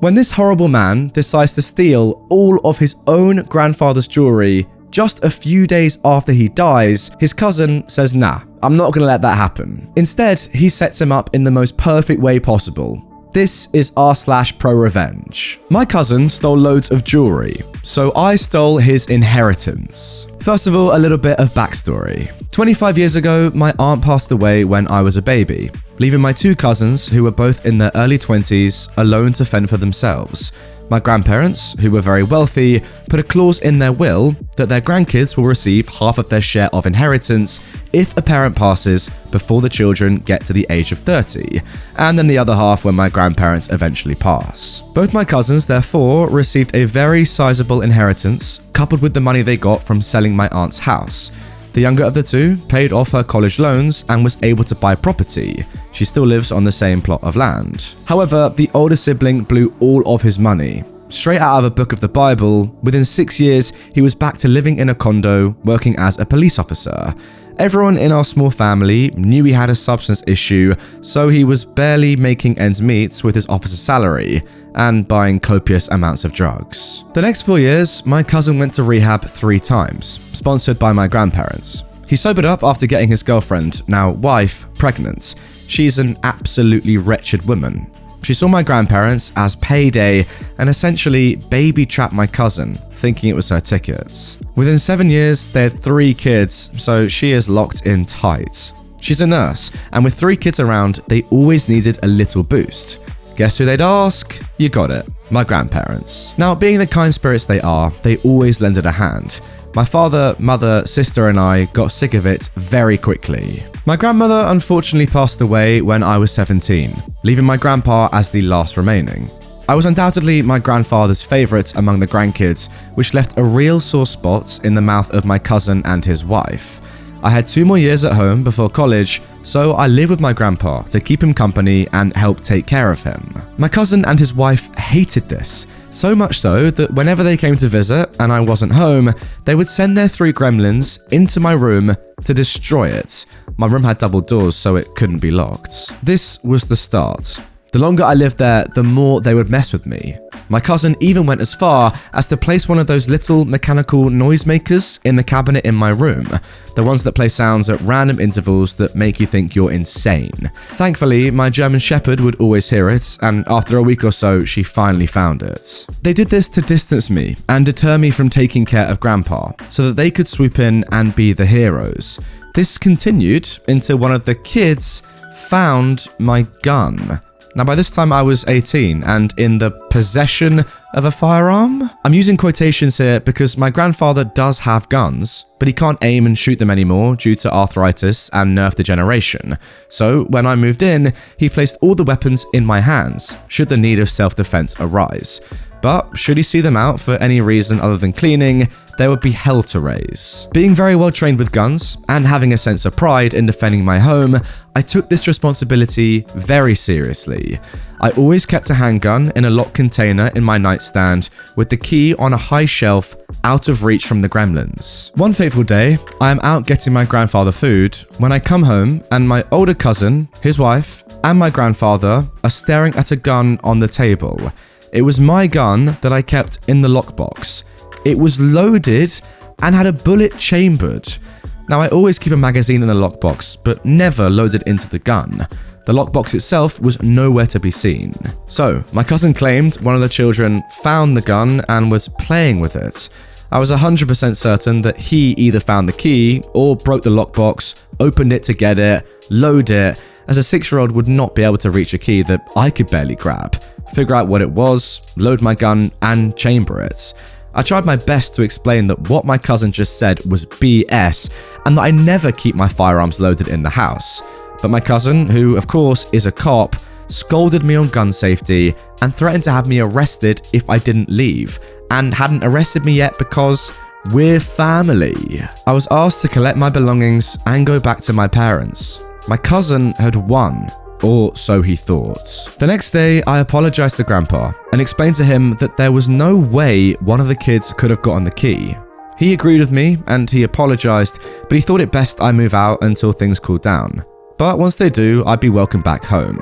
When this horrible man decides to steal all of his own grandfather's jewelry just a few days after he dies, his cousin says, nah, I'm not gonna let that happen. Instead, he sets him up in the most perfect way possible. This is r/ProRevenge. My cousin stole loads of jewelry, so I stole his inheritance. First of all, a little bit of backstory. 25 years ago, my aunt passed away when I was a baby, leaving my two cousins, who were both in their early 20s, alone to fend for themselves. My grandparents, who were very wealthy, put a clause in their will that their grandkids will receive half of their share of inheritance if a parent passes before the children get to the age of 30, and then the other half when my grandparents eventually pass. Both my cousins, therefore, received a very sizable inheritance, coupled with the money they got from selling my aunt's house. The younger of the two paid off her college loans and was able to buy property. She still lives on the same plot of land. However, the older sibling blew all of his money. Straight out of a book of the Bible, within 6 years, he was back to living in a condo, working as a police officer. Everyone in our small family knew he had a substance issue, so he was barely making ends meet with his officer salary and buying copious amounts of drugs. The next 4 years, my cousin went to rehab 3 times, sponsored by my grandparents. He sobered up after getting his girlfriend, now wife, pregnant. She's an absolutely wretched woman. She saw my grandparents as payday and essentially baby-trapped my cousin, thinking it was her ticket. Within 7 years, they had 3 kids, so she is locked in tight. She's a nurse, and with 3 kids around, they always needed a little boost. Guess who they'd ask? You got it, my grandparents. Now, being the kind spirits they are, they always lended a hand. My father, mother, sister and I got sick of it very quickly. My grandmother unfortunately passed away when I was 17, leaving my grandpa as the last remaining. I was undoubtedly my grandfather's favourite among the grandkids, which left a real sore spot in the mouth of my cousin and his wife. I had 2 more years at home before college, so I lived with my grandpa to keep him company and help take care of him. My cousin and his wife hated this, so much so that whenever they came to visit and I wasn't home, they would send their 3 gremlins into my room to destroy it. My room had double doors, so it couldn't be locked. This was the start. The longer I lived there, the more they would mess with me. My cousin even went as far as to place one of those little mechanical noisemakers in the cabinet in my room, the ones that play sounds at random intervals that make you think you're insane. Thankfully, my German Shepherd would always hear it, and after a week or so, she finally found it. They did this to distance me and deter me from taking care of Grandpa, so that they could swoop in and be the heroes. This continued until one of the kids found my gun. Now, by this time I was 18 and in the possession of a firearm. I'm using quotations here because my grandfather does have guns, but he can't aim and shoot them anymore due to arthritis and nerve degeneration. So when I moved in, he placed all the weapons in my hands, should the need of self-defense arise. But should he see them out for any reason other than cleaning, there would be hell to raise. Being very well trained with guns and having a sense of pride in defending my home, I took this responsibility very seriously. I always kept a handgun in a locked container in my nightstand with the key on a high shelf out of reach from the gremlins. One fateful day, I am out getting my grandfather food when I come home and my older cousin, his wife, and my grandfather are staring at a gun on the table. It was my gun that I kept in the lockbox. It was loaded and had a bullet chambered. Now, I always keep a magazine in the lockbox, but never loaded into the gun. The lockbox itself was nowhere to be seen. So, my cousin claimed one of the children found the gun and was playing with it. I was 100% certain that he either found the key or broke the lockbox, opened it to get it, load it, as a 6-year-old would not be able to reach a key that I could barely grab, figure out what it was, load my gun, and chamber it. I tried my best to explain that what my cousin just said was BS and that I never keep my firearms loaded in the house. But my cousin, who of course is a cop, scolded me on gun safety and threatened to have me arrested if I didn't leave, and hadn't arrested me yet because we're family. I was asked to collect my belongings and go back to my parents. My cousin had won. Or so he thought. The next day, I apologized to Grandpa and explained to him that there was no way one of the kids could have gotten the key. He agreed with me and he apologized, but he thought it best I move out until things cooled down. But once they do, I'd be welcome back home.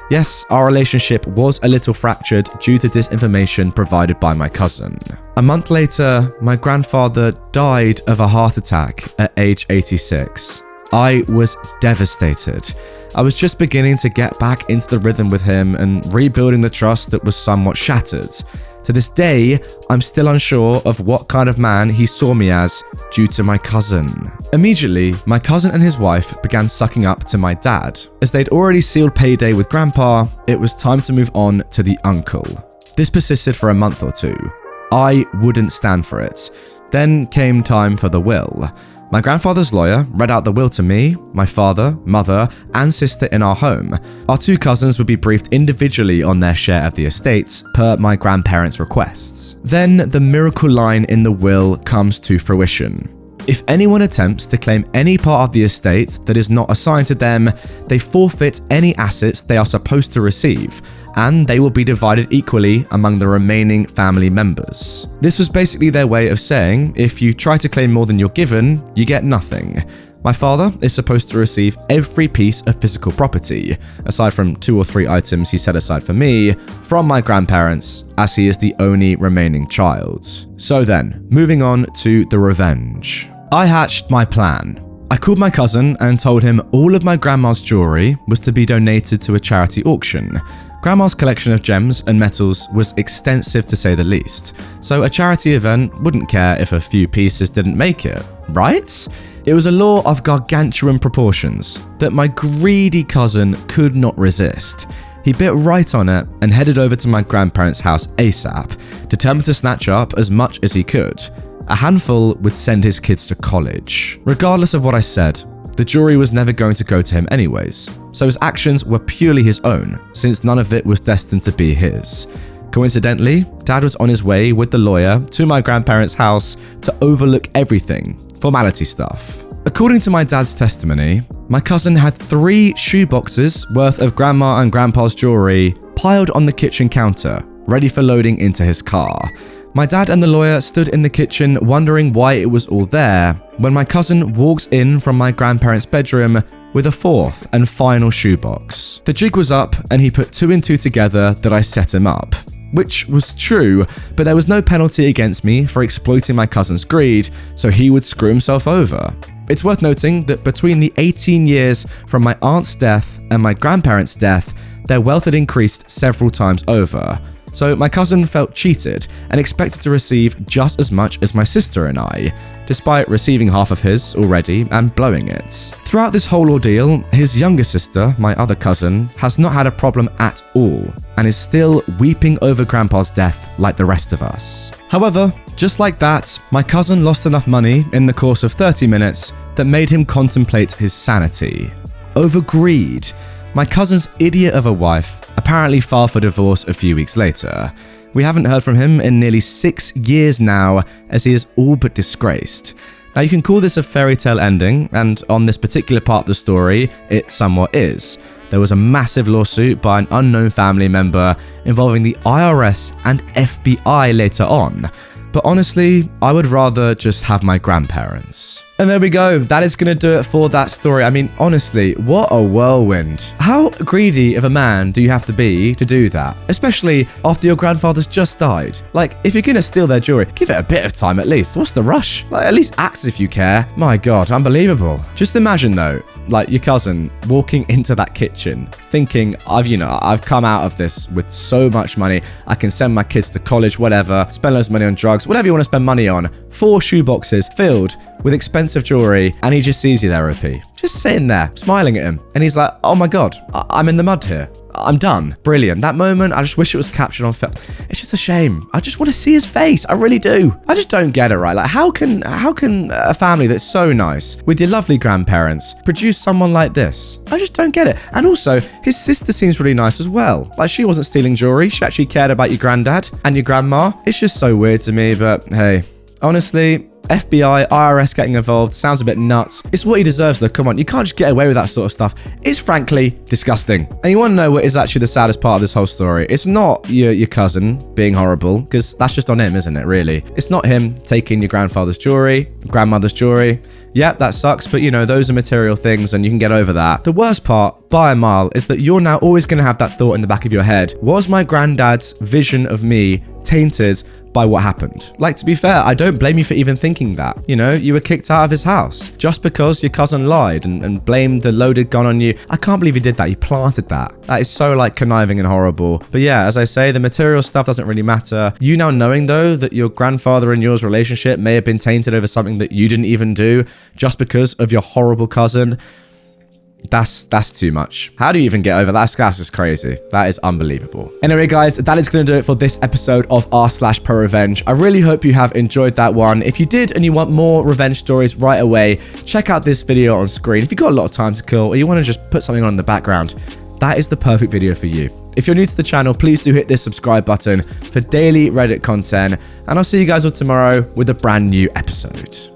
Yes, our relationship was a little fractured due to disinformation provided by my cousin. A month later, my grandfather died of a heart attack at age 86. I was devastated. I was just beginning to get back into the rhythm with him and rebuilding the trust that was somewhat shattered. To this day, I'm still unsure of what kind of man he saw me as due to my cousin. Immediately, my cousin and his wife began sucking up to my dad. As they'd already sealed payday with grandpa, it was time to move on to the uncle. This persisted for a month or two. I wouldn't stand for it. Then came time for the will. My grandfather's lawyer read out the will to me, my father, mother, and sister in our home. Our two cousins would be briefed individually on their share of the estates, per my grandparents' requests. Then the miracle line in the will comes to fruition. If anyone attempts to claim any part of the estate that is not assigned to them, they forfeit any assets they are supposed to receive, and they will be divided equally among the remaining family members. This was basically their way of saying, if you try to claim more than you're given, you get nothing. My father is supposed to receive every piece of physical property, aside from 2 or 3 items he set aside for me, from my grandparents, as he is the only remaining child. So then, moving on to the revenge. I hatched my plan. I called my cousin and told him all of my grandma's jewelry was to be donated to a charity auction. Grandma's collection of gems and metals was extensive to say the least, so a charity event wouldn't care if a few pieces didn't make it, right? It was a law of gargantuan proportions that my greedy cousin could not resist. He bit right on it and headed over to my grandparents' house ASAP, determined to snatch up as much as he could. A handful would send his kids to college. Regardless of what I said, the jewelry was never going to go to him anyways, so his actions were purely his own, since none of it was destined to be his. Coincidentally, Dad was on his way with the lawyer to my grandparents' house to overlook everything, formality stuff. According to my dad's testimony, my cousin had 3 shoeboxes worth of grandma and grandpa's jewelry piled on the kitchen counter, ready for loading into his car. My dad and the lawyer stood in the kitchen wondering why it was all there, when my cousin walked in from my grandparents' bedroom with a 4th and final shoebox. The jig was up and he put 2 and 2 together that I set him up. Which was true, but there was no penalty against me for exploiting my cousin's greed, so he would screw himself over. It's worth noting that between the 18 years from my aunt's death and my grandparents' death, their wealth had increased several times over. So my cousin felt cheated and expected to receive just as much as my sister and I, despite receiving half of his already and blowing it. Throughout this whole ordeal, his younger sister, my other cousin, has not had a problem at all and is still weeping over Grandpa's death like the rest of us. However, just like that, my cousin lost enough money in the course of 30 minutes that made him contemplate his sanity. Over greed. My cousin's idiot of a wife apparently filed for divorce a few weeks later. We haven't heard from him in nearly 6 years now, as he is all but disgraced. Now you can call this a fairy tale ending, and on this particular part of the story, it somewhat is. There was a massive lawsuit by an unknown family member involving the IRS and FBI later on. But honestly, I would rather just have my grandparents. And there we go. That is going to do it for that story. I mean, honestly, what a whirlwind. How greedy of a man do you have to be to do that? Especially after your grandfather's just died. Like, if you're going to steal their jewelry, give it a bit of time at least. What's the rush? Like, at least act as if you care. My God, unbelievable. Just imagine though, like your cousin walking into that kitchen thinking, I've come out of this with so much money. I can send my kids to college, whatever, spend loads of money on drugs, whatever you want to spend money on. 4 shoeboxes filled with expensive jewelry, and he just sees you there, OP. Just sitting there, smiling at him. And he's like, oh my God, I'm in the mud here. I'm done. Brilliant. That moment, I just wish it was captured on film. It's just a shame. I just want to see his face. I really do. I just don't get it, right? Like, how can a family that's so nice with your lovely grandparents produce someone like this? I just don't get it. And also, his sister seems really nice as well. Like, she wasn't stealing jewelry. She actually cared about your granddad and your grandma. It's just so weird to me, but hey, honestly, FBI, IRS getting involved sounds a bit nuts. It's what he deserves though, come on. You can't just get away with that sort of stuff. It's frankly disgusting. And you want to know what is actually the saddest part of this whole story? It's not your cousin being horrible, because that's just on him, isn't it, really? It's not him taking your grandfather's jewelry, grandmother's jewelry. Yeah, that sucks, but those are material things and you can get over that. The worst part by a mile is that you're now always going to have that thought in the back of your head. Was my granddad's vision of me tainted by what happened? Like, to be fair, I don't blame you for even thinking that. You know, you were kicked out of his house just because your cousin lied and blamed the loaded gun on you. I can't believe he did that. He planted that. That is so, like, conniving and horrible. But yeah, as I say, the material stuff doesn't really matter. You now knowing, though, that your grandfather and yours relationship may have been tainted over something that you didn't even do just because of your horrible cousin, that's too much. How do you even get over that? That's just crazy. That is unbelievable. Anyway, guys, that is going to do it for this episode of r/ProRevenge. I really hope you have enjoyed that one. If you did and you want more revenge stories right away, check out this video on screen. If you've got a lot of time to kill or you want to just put something on in the background, that is the perfect video for you. If you're new to the channel, please do hit this subscribe button for daily Reddit content, and I'll see you guys all tomorrow with a brand new episode.